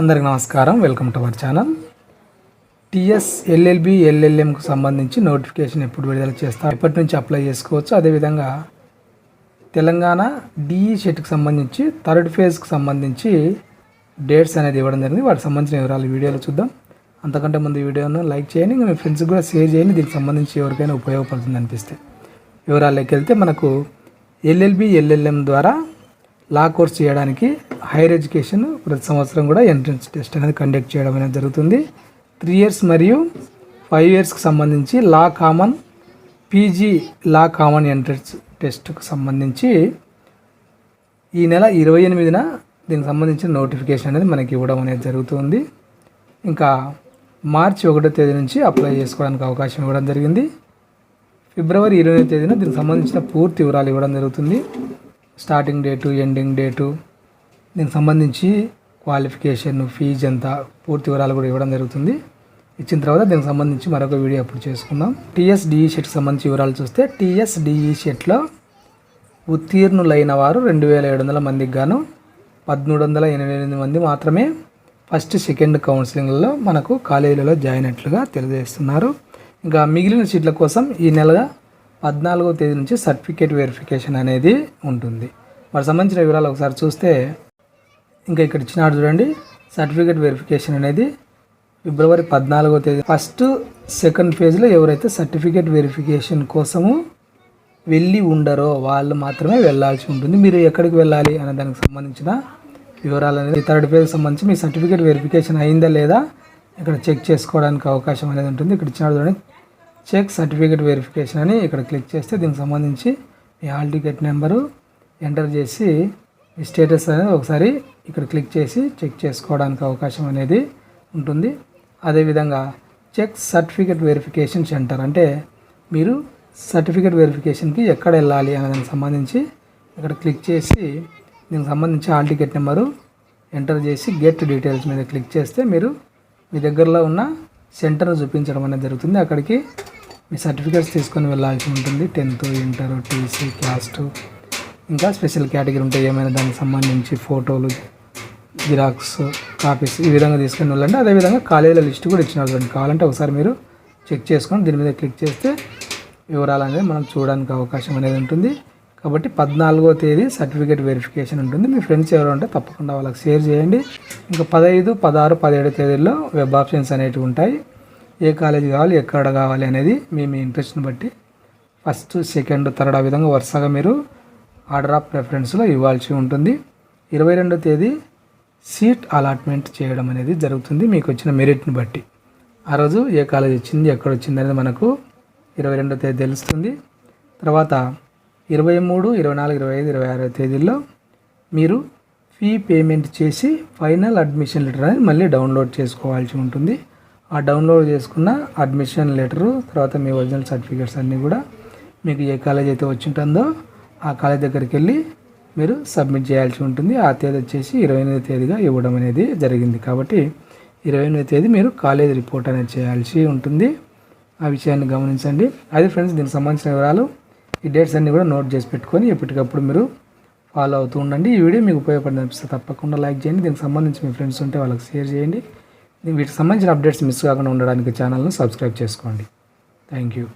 అందరికీ నమస్కారం. Welcome to our channel. TS LLB ఎల్ఎల్ఎంకు సంబంధించి నోటిఫికేషన్ ఎప్పుడు విడుదల చేస్తారు, ఎప్పటి నుంచి అప్లై చేసుకోవచ్చు, అదేవిధంగా తెలంగాణ డిఈ షెట్కి సంబంధించి థర్డ్ ఫేజ్కి సంబంధించి డేట్స్ అనేది ఇవ్వడం జరిగింది. వాటికి సంబంధించిన వివరాలు వీడియోలో చూద్దాం. అంతకంటే ముందు వీడియోను లైక్ చేయండి, ఇంకా మీ ఫ్రెండ్స్కి కూడా షేర్ చేయండి. దీనికి సంబంధించి ఎవరికైనా ఉపయోగపడుతుంది అనిపిస్తే. వివరాల్లోకి వెళ్తే మనకు ఎల్ఎల్బి ఎల్ఎల్ఎం ద్వారా లా కోర్స్ చేయడానికి హైయర్ ఎడ్యుకేషన్ ప్రతి సంవత్సరం కూడా ఎంట్రన్స్ టెస్ట్ అనేది కండక్ట్ చేయడం అనేది జరుగుతుంది. 3 years మరియు 5 yearsకి సంబంధించి లా కామన్ పీజీ లా కామన్ ఎంట్రన్స్ టెస్ట్కి సంబంధించి ఈ నెల 28న దీనికి సంబంధించిన నోటిఫికేషన్ అనేది మనకి ఇవ్వడం అనేది జరుగుతుంది. ఇంకా మార్చి 1వ తేదీ నుంచి అప్లై చేసుకోవడానికి అవకాశం ఇవ్వడం జరిగింది. ఫిబ్రవరి 20వ తేదీన దీనికి సంబంధించిన పూర్తి వివరాలు ఇవ్వడం జరుగుతుంది. స్టార్టింగ్ డేటు, ఎండింగ్ డేటు, దీనికి సంబంధించి క్వాలిఫికేషన్, ఫీజు ఎంత, పూర్తి వివరాలు కూడా ఇవ్వడం జరుగుతుంది. ఇచ్చిన తర్వాత దీనికి సంబంధించి మరొక వీడియో అప్పుడు చేసుకుందాం. టీఎస్డిఈ షెట్కి సంబంధించి వివరాలు చూస్తే టీఎస్డిఈ షెట్లో ఉత్తీర్ణులైన వారు 2700 మందికి గాను 1388 మంది మాత్రమే ఫస్ట్ సెకండ్ కౌన్సిలింగ్లో మనకు కాలేజీలలో జాయిన్ అయినట్లుగా తెలియజేస్తున్నారు. ఇంకా మిగిలిన సీట్ల కోసం ఈ నెల 14వ తేదీ నుంచి సర్టిఫికేట్ వెరిఫికేషన్ అనేది ఉంటుంది. వాటికి సంబంధించిన వివరాలు ఒకసారి చూస్తే ఇంకా ఇక్కడ ఇచ్చినాడు చూడండి. సర్టిఫికేట్ వెరిఫికేషన్ అనేది ఫిబ్రవరి 14వ తేదీ ఫస్ట్ సెకండ్ ఫేజ్లో ఎవరైతే సర్టిఫికేట్ వెరిఫికేషన్ కోసము వెళ్ళి ఉండరో వాళ్ళు మాత్రమే వెళ్ళాల్సి ఉంటుంది. మీరు ఎక్కడికి వెళ్ళాలి అనే దానికి సంబంధించిన వివరాలు అనేది థర్డ్ ఫేజ్కి సంబంధించి మీ సర్టిఫికేట్ వెరిఫికేషన్ అయిందా లేదా ఇక్కడ చెక్ చేసుకోవడానికి అవకాశం అనేది ఉంటుంది. ఇక్కడ ఇచ్చినాడు చూడండి, చెక్ సర్టిఫికేట్ వెరిఫికేషన్ అని ఇక్కడ క్లిక్ చేస్తే దీనికి సంబంధించి మీ హాల్ టికెట్ నెంబరు ఎంటర్ చేసి మీ స్టేటస్ అనేది ఒకసారి ఇక్కడ క్లిక్ చేసి చెక్ చేసుకోవడానికి అవకాశం అనేది ఉంటుంది. అదేవిధంగా చెక్ సర్టిఫికేట్ వెరిఫికేషన్ సెంటర్ అంటే మీరు సర్టిఫికేట్ వెరిఫికేషన్కి ఎక్కడ వెళ్ళాలి అనే దానికి సంబంధించి ఇక్కడ క్లిక్ చేసి దీనికి సంబంధించి హాల్ టికెట్ నెంబరు ఎంటర్ చేసి గెట్ డీటెయిల్స్ మీద క్లిక్ చేస్తే మీరు మీ దగ్గరలో ఉన్న సెంటర్ చూపించడం అనేది జరుగుతుంది. అక్కడికి మీ సర్టిఫికేట్స్ తీసుకొని వెళ్ళాల్సి ఉంటుంది. 10th, ఇంటర్, టీసీ, క్యాస్ట్, ఇంకా స్పెషల్ కేటగిరీ ఉంటాయి ఏమైనా దానికి సంబంధించి ఫోటోలు, జిరాక్స్ కాపీస్ ఈ విధంగా తీసుకొని వెళ్ళండి. అదేవిధంగా కాలేజీల లిస్ట్ కూడా ఇచ్చిన చూడండి. కావాలంటే ఒకసారి మీరు చెక్ చేసుకొని దీని మీద క్లిక్ చేస్తే వివరాలు అనేది మనం చూడడానికి అవకాశం అనేది ఉంటుంది. కాబట్టి 14వ తేదీ సర్టిఫికేట్ వెరిఫికేషన్ ఉంటుంది. మీ ఫ్రెండ్స్ ఎవరు ఉంటే తప్పకుండా వాళ్ళకి షేర్ చేయండి. ఇంకా 15, 16, 17 తేదీల్లో వెబ్ ఆప్షన్స్ అనేవి ఉంటాయి. ఏ కాలేజీ కావాలి, ఎక్కడ కావాలి అనేది మీ ఇంట్రెస్ట్ని బట్టి ఫస్ట్, సెకండ్, థర్డ్ ఆ విధంగా వరుసగా మీరు ఆర్డర్ ఆఫ్ ప్రిఫరెన్స్లో ఇవ్వాల్సి ఉంటుంది. 22వ తేదీ సీట్ అలాట్మెంట్ చేయడం అనేది జరుగుతుంది మీకు వచ్చిన మెరిట్ని బట్టి. ఆ రోజు ఏ కాలేజ్ వచ్చింది, ఎక్కడ వచ్చింది అనేది మనకు 22వ తేదీ తెలుస్తుంది. తర్వాత 23, 24, 25, 26వ తేదీల్లో మీరు ఫీ పేమెంట్ చేసి ఫైనల్ అడ్మిషన్ లెటర్ అనేది మళ్ళీ డౌన్లోడ్ చేసుకోవాల్సి ఉంటుంది. ఆ డౌన్లోడ్ చేసుకున్న అడ్మిషన్ లెటరు తర్వాత మీ ఒరిజినల్ సర్టిఫికేట్స్ అన్నీ కూడా మీకు ఏ కాలేజ్ అయితే వచ్చి ఉంటుందో ఆ కాలేజ్ దగ్గరికి వెళ్ళి మీరు సబ్మిట్ చేయాల్సి ఉంటుంది. ఆ తేదీ వచ్చేసి 28వ తేదీగా ఇవ్వడం అనేది జరిగింది. కాబట్టి 28వ తేదీ మీరు కాలేజ్ రిపోర్ట్ అనేది చేయాల్సి ఉంటుంది. ఆ విషయాన్ని గమనించండి. అది ఫ్రెండ్స్, దీనికి సంబంధించిన వివరాలు. ఈ డేట్స్ అన్నీ కూడా నోట్ చేసి పెట్టుకొని ఎప్పటికప్పుడు మీరు ఫాలో అవుతూ ఉండండి. ఈ వీడియో మీకు ఉపయోగపడింది అనిపిస్తే తప్పకుండా లైక్ చేయండి. దీనికి సంబంధించి మీ ఫ్రెండ్స్ ఉంటే వాళ్ళకి షేర్ చేయండి. వీటికి సంబంధించిన అప్డేట్స్ మిస్ కాకుండా ఉండడానికి ఛానల్ను సబ్స్క్రైబ్ చేసుకోండి. Thank you.